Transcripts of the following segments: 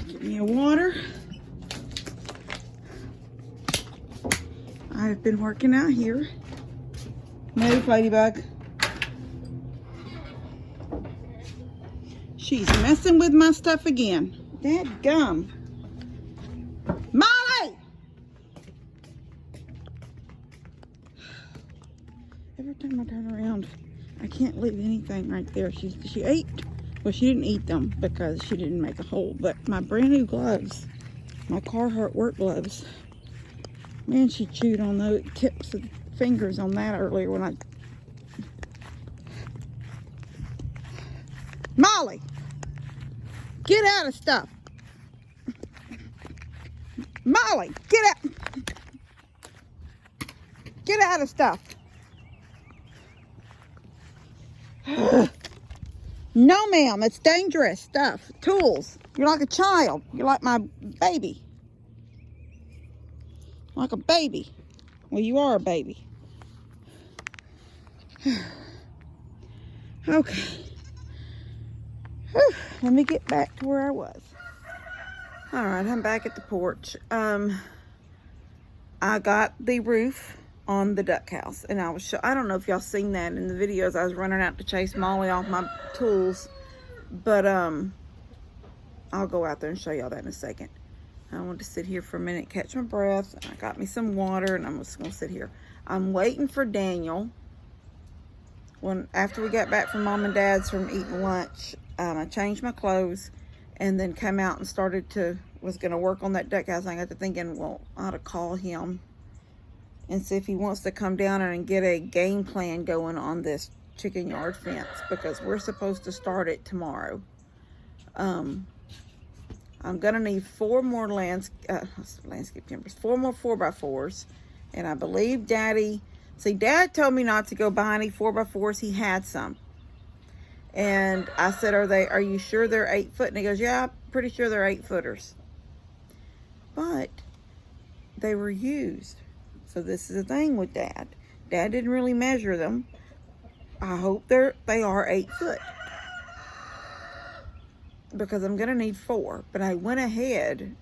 Give me a water. I've been working out here. Move, ladybug. She's messing with my stuff again. Dadgum. Molly! Every time I turn around, I can't leave anything right there. She ate. Well, she didn't eat them because she didn't make a hole. But my brand new gloves, my Carhartt work gloves, man, she chewed on those tips of fingers on that earlier when I... Molly! Get out of stuff! Molly, get out! Get out of stuff! No, ma'am, it's dangerous stuff. Tools. You're like a child. You're like my baby. Like a baby. Well, you are a baby. Okay. Whew. Let me get back to where I was. All right, I'm back at the porch. I got the roof on the duck house, and I don't know if y'all seen that in the videos. I was running out to chase Molly off my tools, but I'll go out there and show y'all that in a second. I want to sit here for a minute, catch my breath. I got me some water, and I'm just gonna sit here. I'm waiting for Daniel. After we got back from Mom and Dad's from eating lunch, I changed my clothes and then came out and was gonna work on that duck house. I got to thinking, well, I ought to call him and see if he wants to come down and get a game plan going on this chicken yard fence, because we're supposed to start it tomorrow. I'm gonna need 4 more landscape timbers, 4 more 4x4s, and I believe Dad told me not to go buy any 4x4s. He had some, and I said, are you sure they're 8 foot? And he goes, yeah, I'm pretty sure they're 8 footers, but they were used. So this is the thing with Dad. Dad didn't really measure them. I hope they are 8 foot, because I'm gonna need 4. But I went ahead,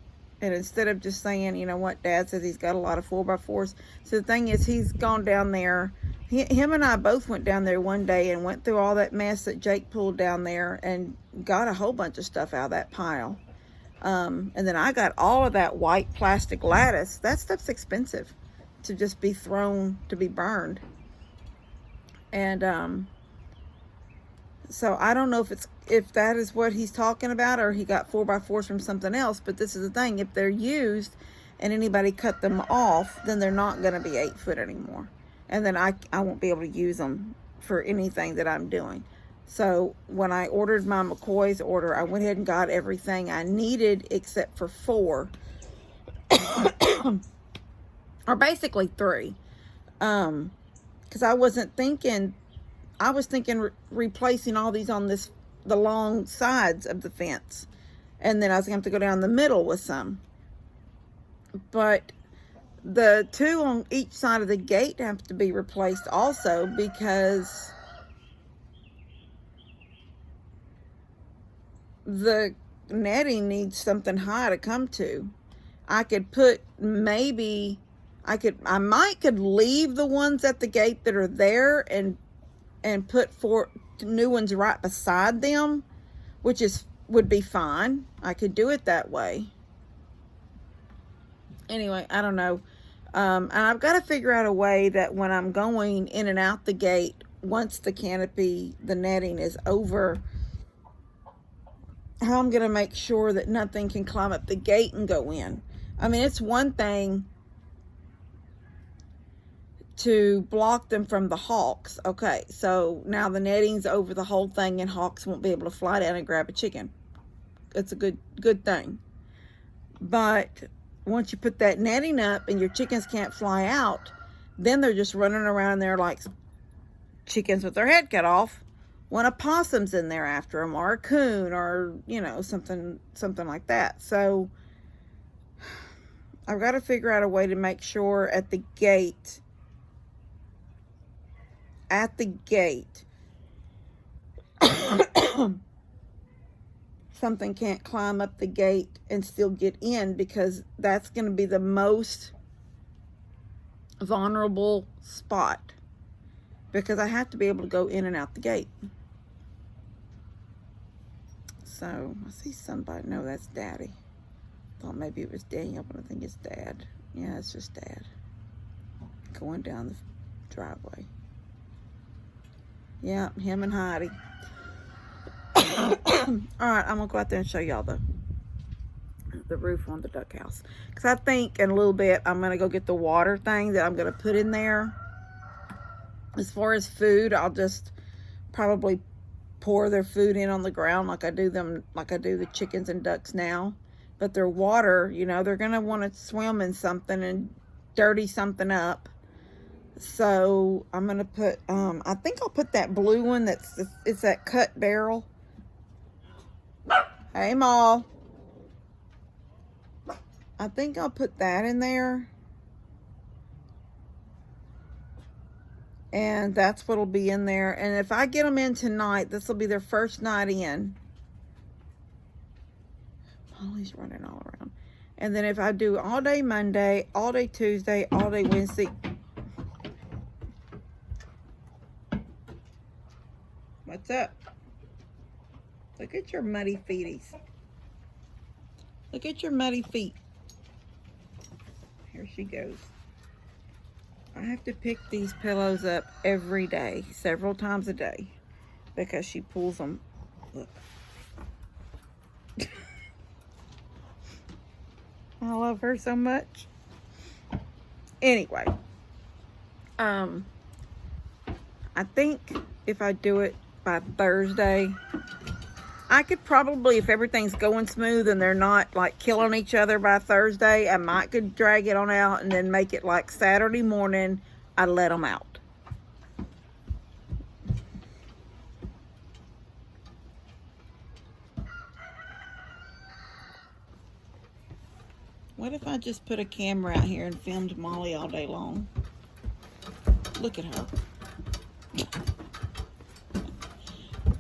and instead of just saying, you know what, Dad says he's got a lot of 4x4s. So the thing is, he's gone down there. Him and I both went down there one day and went through all that mess that Jake pulled down there and got a whole bunch of stuff out of that pile. And then I got all of that white plastic lattice. That stuff's expensive to just be thrown to be burned. And so I don't know if that is what he's talking about, or he got 4x4s from something else. But this is the thing: if they're used and anybody cut them off, then they're not going to be 8 foot anymore, and then I won't be able to use them for anything that I'm doing. So when I ordered my McCoy's order, I went ahead and got everything I needed except for 4. Or basically 3, because I was thinking replacing all these on the long sides of the fence, and then I was going to have to go down the middle with some. But the 2 on each side of the gate have to be replaced also, because the netting needs something high to come to. I could put I might could leave the ones at the gate that are there and put 4 new ones right beside them, which would be fine. I could do it that way. Anyway, I don't know. And I've got to figure out a way that when I'm going in and out the gate, once the canopy, the netting is over, how I'm going to make sure that nothing can climb up the gate and go in. I mean, it's one thing to block them from the hawks. Okay, so now the netting's over the whole thing and hawks won't be able to fly down and grab a chicken. It's a good thing. But once you put that netting up and your chickens can't fly out, then they're just running around there like chickens with their head cut off when a possum's in there after them, or a coon, or, you know, something like that. So I've got to figure out a way to make sure at the gate something can't climb up the gate and still get in, because that's going to be the most vulnerable spot, because I have to be able to go in and out the gate. So I see somebody. No, that's Daddy. Thought maybe it was Daniel, but I think it's Dad. Yeah, it's just Dad going down the driveway. Yeah, him and Heidi. All right, I'm gonna go out there and show y'all the roof on the duck house, because I think in a little bit I'm gonna go get the water thing that I'm gonna put in there. As far as food, I'll just probably pour their food in on the ground like I do the chickens and ducks now. But their water, you know, they're gonna want to swim in something and dirty something up. So I'm gonna put I think I'll put that blue one it's that cut barrel. Hey, Maul. I think I'll put that in there. And that's what'll be in there. And if I get them in tonight, this will be their first night in. Molly's running all around. And then if I do all day Monday, all day Tuesday, all day Wednesday. What's up? Look at your muddy feeties. Look at your muddy feet. Here she goes. I have to pick these pillows up every day, several times a day, because she pulls them. Look. I love her so much. Anyway, I think if I do it by Thursday, I could probably, if everything's going smooth and they're not like killing each other by Thursday, I might could drag it on out and then make it like Saturday morning, I let them out. What if I just put a camera out here and filmed Molly all day long? Look at her.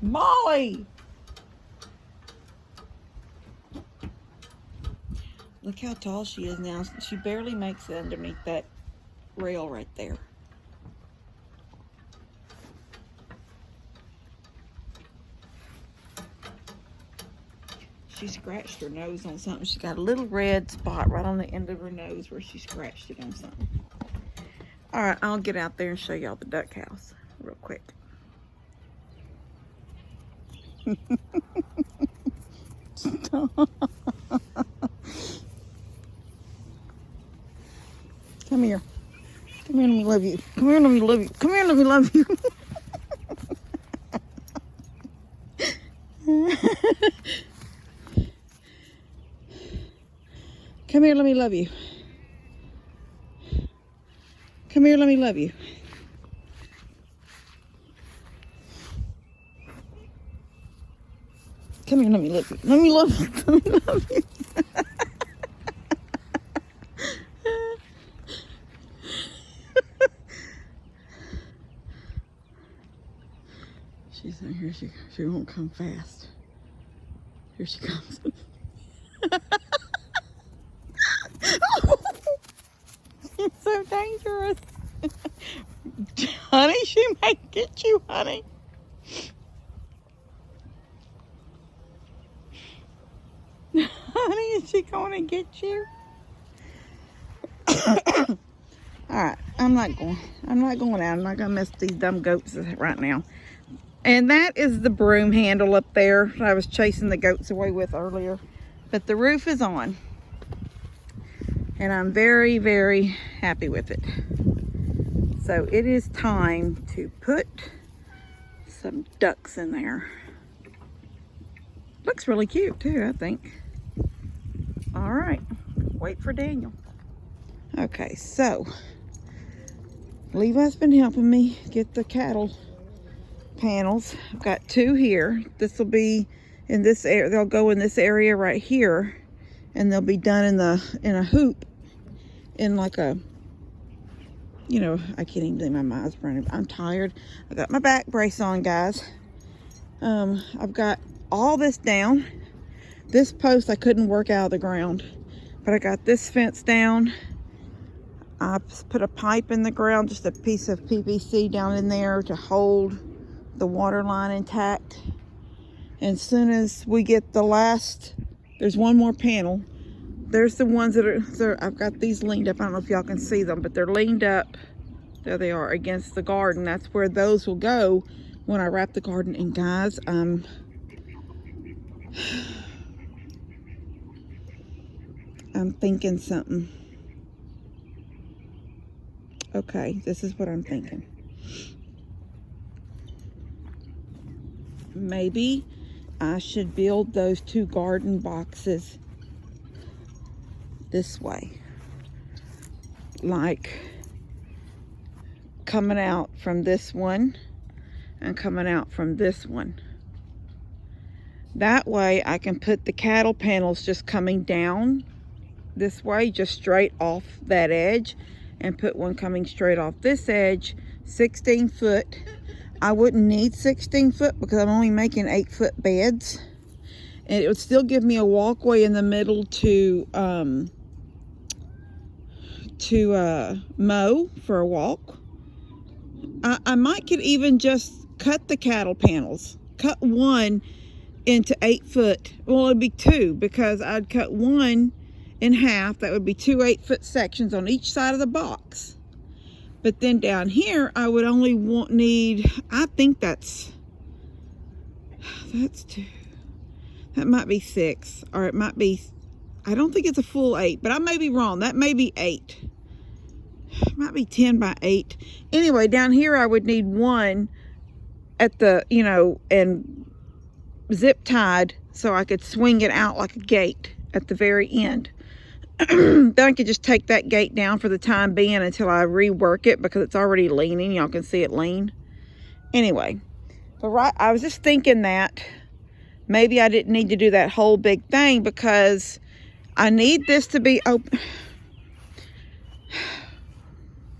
Molly! Look how tall she is now. She barely makes it underneath that rail right there. She scratched her nose on something. She got a little red spot right on the end of her nose where she scratched it on something. All right, I'll get out there and show y'all the duck house real quick. Come here. Come here, let me love you. Come here, let me love you. Come here, let me love you. Come here, let me love you. Come here, let me love you. Come here, let me love you. Let me love you. Let me love you. She's in here. She won't come fast. Here she comes. She's so dangerous. Honey, she might get you, honey. Honey, is she going to get you? All right, I'm not going out. I'm not going to mess with these dumb goats right now. And that is the broom handle up there that I was chasing the goats away with earlier. But the roof is on. And I'm very, very happy with it. So it is time to put some ducks in there. Looks really cute too, I think. All right, wait for Daniel. Okay, so Levi's been helping me get the cattle panels. I've got two here. This will be in this area. They'll go in this area right here, and they'll be done in a hoop, in like a, you know, I can't even believe my mind's running. I'm tired. I got my back brace on, guys. I've got all this down. This post I couldn't work out of the ground, but I got this fence down. I put a pipe in the ground, just a piece of PVC down in there to hold the water line intact. And as soon as we get the last, there's one more panel. There's the ones that are, I've got these leaned up. I don't know if y'all can see them, but they're leaned up. There they are against the garden. That's where those will go when I wrap the garden. And guys, I'm thinking something. Okay, this is what I'm thinking. Maybe I should build those 2 garden boxes this way. Like coming out from this one and coming out from this one. That way I can put the cattle panels just coming down this way, just straight off that edge, and put one coming straight off this edge, 16 foot. I wouldn't need 16 foot because I'm only making 8-foot beds. And it would still give me a walkway in the middle to mow for a walk. I might could even just cut the cattle panels. Cut one into 8 foot. Well, it'd be 2 because I'd cut one in half. That would be 2 8-foot sections on each side of the box. But then down here I would only need, I think that's 2, that might be 6, or it might be, I don't think it's a full 8, but I may be wrong. That may be 8. It might be 10 by 8. Anyway, down here I would need one at the, you know, and zip tied so I could swing it out like a gate at the very end. Then I could just take that gate down for the time being until I rework it, because it's already leaning. Y'all can see it lean. Anyway, but I was just thinking that maybe I didn't need to do that whole big thing, because I need this to be open.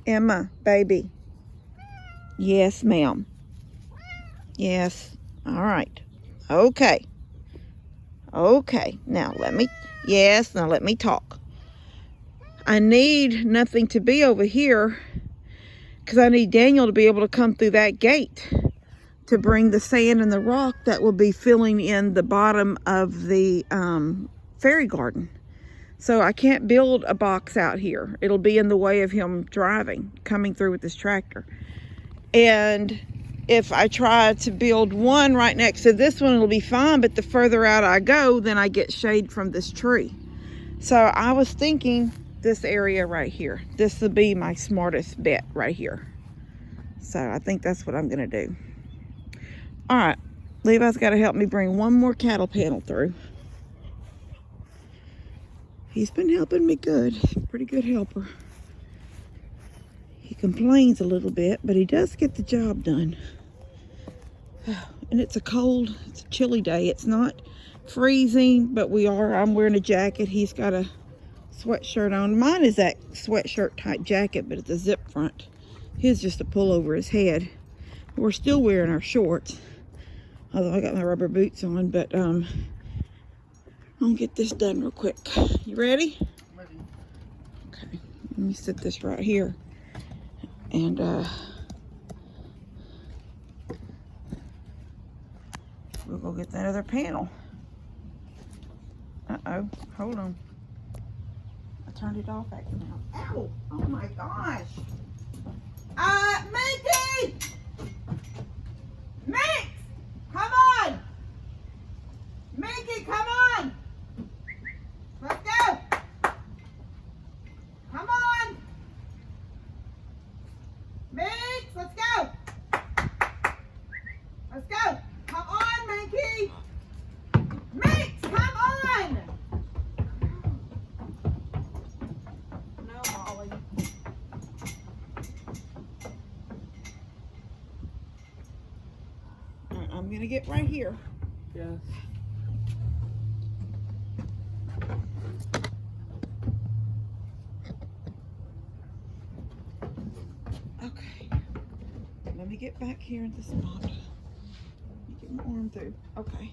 Emma, baby. Yes, ma'am. Yes. All right. Okay. Okay. Now let me, yes, now let me talk. I need nothing to be over here because I need Daniel to be able to come through that gate to bring the sand and the rock that will be filling in the bottom of the fairy garden. So I can't build a box out here. It'll be in the way of him driving, coming through with this tractor. And if I try to build one right next to this one, it'll be fine. But the further out I go, then I get shade from this tree. So I was thinking this area right here. This will be my smartest bet right here. So I think that's what I'm going to do. All right. Levi's got to help me bring one more cattle panel through. He's been helping me good. He's a pretty good helper. He complains a little bit, but he does get the job done. And it's a cold, it's a chilly day. It's not freezing, but I'm wearing a jacket. He's got a sweatshirt on. Mine is that sweatshirt type jacket, but it's a zip front. His just a pull over his head. We're still wearing our shorts, although I got my rubber boots on. But I'm gonna get this done real quick. You ready? Ready. Okay, let me set this right here. And we'll go get that other panel. Uh-oh, hold on. I turned it off accidentally. Ow! Oh my gosh! Minky! Mix! Come on! Minky, come on! Let's go! Come on! Mix, let's go! Let's go! Come on, Minky! Mix, come on! No, Molly. Alright, I'm gonna get right here. Yes. Okay. Let me get back here in the spot. Let me get my arm through. Okay.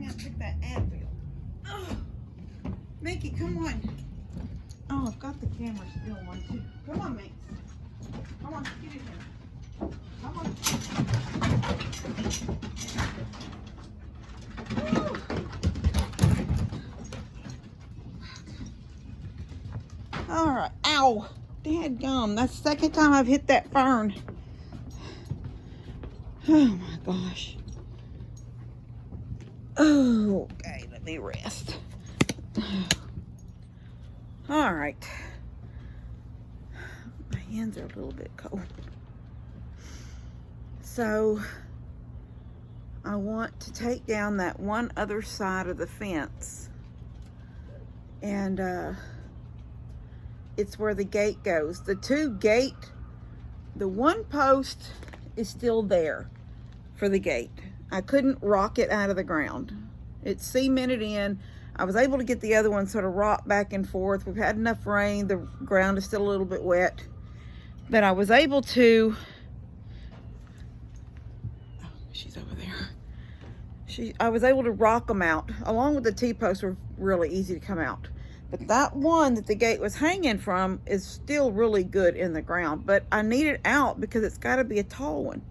hang out and pick that Advil. Oh, Mickey, come on. Oh, I've got the camera still on too. Come on, Mix. Come on, get in here. Come on. Woo. All right. Ow. Dadgum. That's the second time I've hit that fern. Oh my gosh. Oh, okay. Let me rest. All right. My hands are a little bit cold. So I want to take down that one other side of the fence. And it's where the gate goes. The one post is still there for the gate. I couldn't rock it out of the ground. It's cemented in. I was able to get the other one sort of rock back and forth. We've had enough rain. The ground is still a little bit wet. But I was able to, oh, she's over there. I was able to rock them out. Along with the T-posts were really easy to come out. But that one that the gate was hanging from is still really good in the ground. But I need it out because it's got to be a tall one.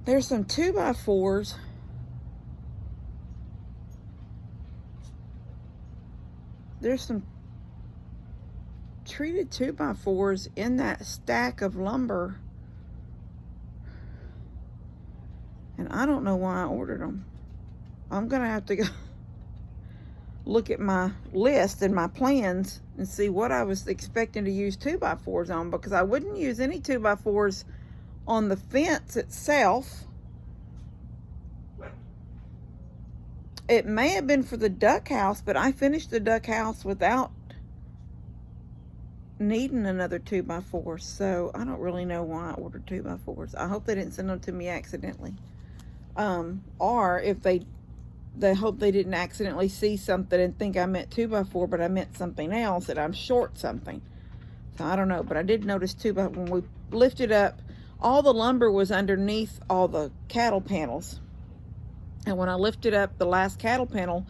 There's some 2x4s. There's some treated 2x4s in that stack of lumber. And I don't know why I ordered them. I'm going to have to go look at my list and my plans and see what I was expecting to use 2x4s on, because I wouldn't use any 2x4s on the fence itself. It may have been for the duck house, but I finished the duck house without needing another 2x4. So I don't really know why I ordered 2x4s. I hope they didn't send them to me accidentally. Or if they hope they didn't accidentally see something and think I meant 2x4, but I meant something else, and I'm short something. So I don't know, but I did notice when we lifted up, all the lumber was underneath all the cattle panels. And when I lifted up the last cattle panel,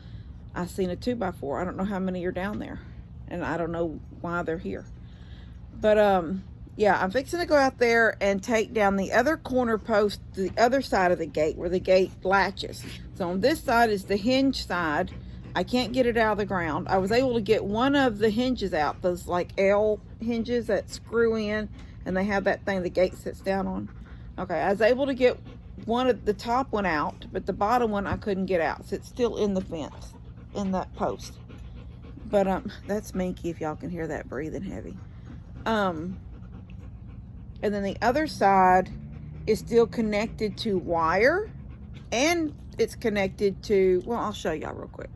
I seen a 2x4. I don't know how many are down there, and I don't know why they're here. But yeah, I'm fixing to go out there and take down the other corner post, the other side of the gate where the gate latches. So on this side is the hinge side. I can't get it out of the ground. I was able to get one of the hinges out, those like L hinges that screw in, and they have that thing the gate sits down on. Okay, I was able to get one of the top one out, but the bottom one I couldn't get out, so it's still in the fence, in that post. But that's Minky, if y'all can hear that breathing heavy. And then the other side is still connected to wire, and it's connected to, well, I'll show y'all real quick.